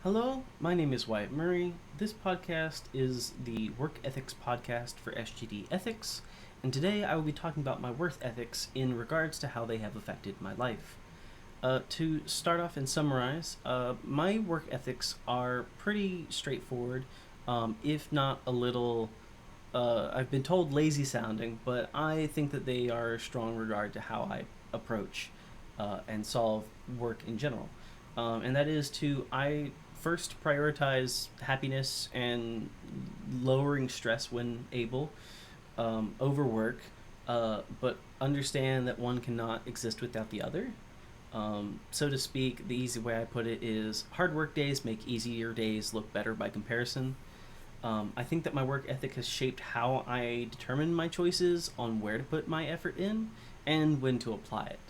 Hello, my name is Wyatt Murray. This podcast is the Work Ethics podcast for SGD Ethics, and today I will be talking about my work ethics in regards to how they have affected my life. To start off and summarize, my work ethics are pretty straightforward, if not a little, I've been told lazy sounding, but I think that they are strong regard to how I approach and solve work in general. And that is I first prioritize happiness and lowering stress when able over work, but understand that one cannot exist without the other. So to speak, the easy way I put it is hard work days make easier days look better by comparison. I think that my work ethic has shaped how I determine my choices on where to put my effort in and when to apply it.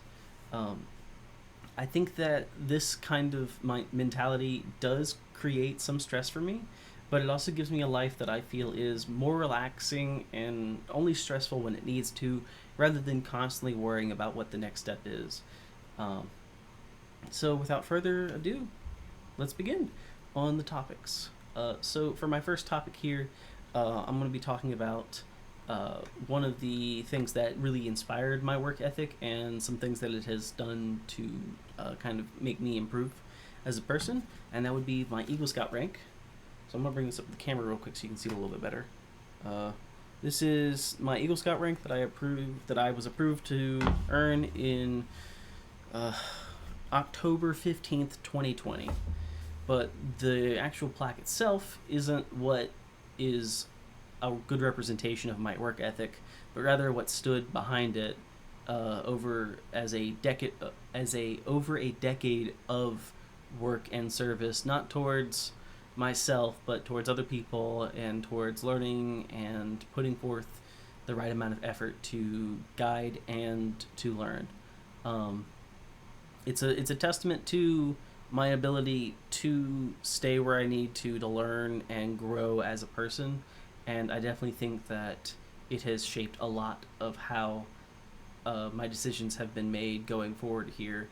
I think that this kind of my mentality does create some stress for me, but it also gives me a life that I feel is more relaxing and only stressful when it needs to, rather than constantly worrying about what the next step is. Um, so without further ado, let's begin on the topics. So for my first topic here, I'm going to be talking about one of the things that really inspired my work ethic and some things that it has done to kind of make me improve as a person, and that would be my Eagle Scout rank. So I'm going to bring this up to the camera real quick so you can see it a little bit better. This is my Eagle Scout rank that I was approved to earn in October 15th, 2020. But the actual plaque itself isn't what is a good representation of my work ethic, but rather what stood behind it over a decade of work and service, not towards myself, but towards other people and towards learning and putting forth the right amount of effort to guide and to learn. It's a testament to my ability to stay where I need to learn and grow as a person, and I definitely think that it has shaped a lot of how my decisions have been made going forward here,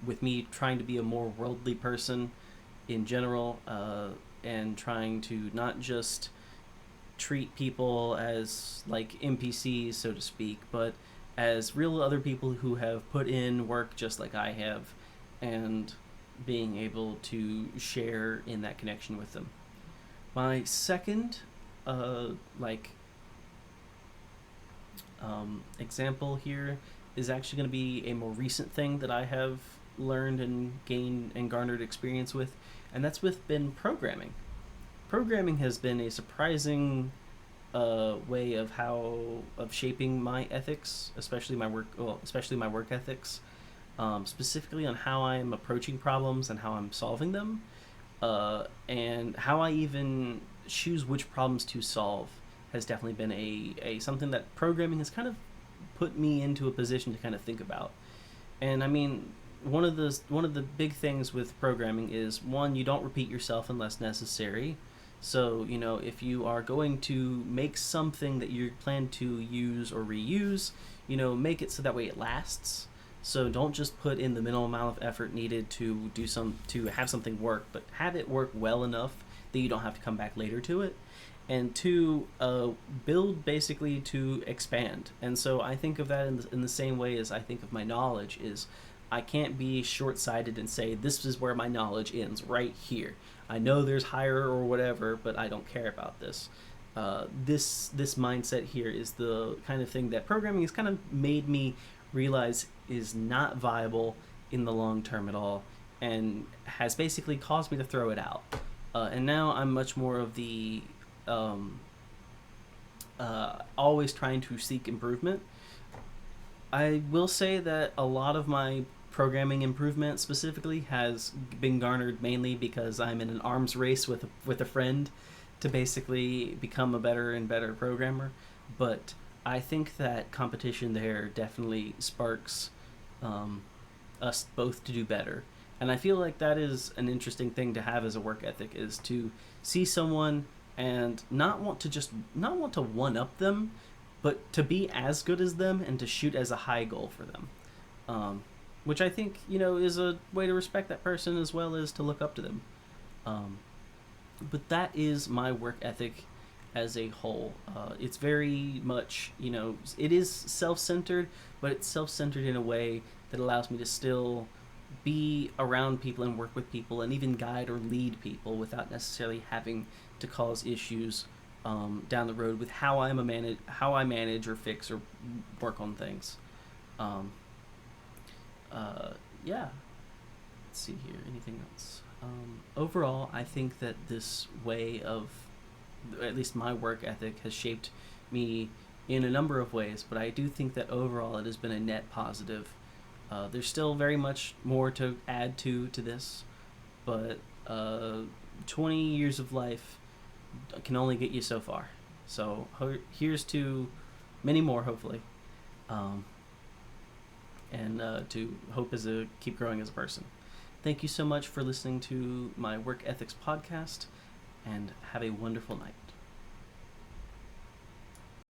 with me trying to be a more worldly person in general, and trying to not just treat people as like NPCs, so to speak, but as real other people who have put in work just like I have, and being able to share in that connection with them. My second example here is actually going to be a more recent thing that I have learned and gained and garnered experience with, and that's been programming. Programming has been a surprising way of shaping my ethics, especially my work ethics, specifically on how I'm approaching problems and how I'm solving them, and how I even choose which problems to solve has definitely been a something that programming has kind of put me into a position to kind of think about. And I mean, one of the big things with programming is, one, you don't repeat yourself unless necessary. So, if you are going to make something that you plan to use or reuse, make it so that way it lasts. So don't just put in the minimal amount of effort needed to have something work, but have it work well enough that you don't have to come back later to it. And two, build basically to expand. And so I think of that in the same way as I think of my knowledge is, I can't be short-sighted and say this is where my knowledge ends, right here. I know there's higher or whatever, but I don't care about this. This mindset here is the kind of thing that programming has kind of made me realize is not viable in the long term at all, and has basically caused me to throw it out. And now I'm much more of the always trying to seek improvement. I will say that a lot of my programming improvement specifically has been garnered mainly because I'm in an arms race with a friend to basically become a better and better programmer. But I think that competition there definitely sparks us both to do better. And I feel like that is an interesting thing to have as a work ethic, is to see someone and not want to one up them, but to be as good as them and to shoot as a high goal for them. Which I think, is a way to respect that person as well as to look up to them. But that is my work ethic as a whole. It's very much, it is self-centered, but it's self-centered in a way that allows me to still be around people and work with people and even guide or lead people without necessarily having to cause issues down the road with how I manage or fix or work on things. Um, yeah. Let's see here. Anything else? Overall, I think that this way of, at least my work ethic, has shaped me in a number of ways, but I do think that overall it has been a net positive. There's still very much more to add to this, but 20 years of life can only get you so far. So here's to many more, hopefully, and to keep growing as a person. Thank you so much for listening to my Work Ethics podcast, and have a wonderful night.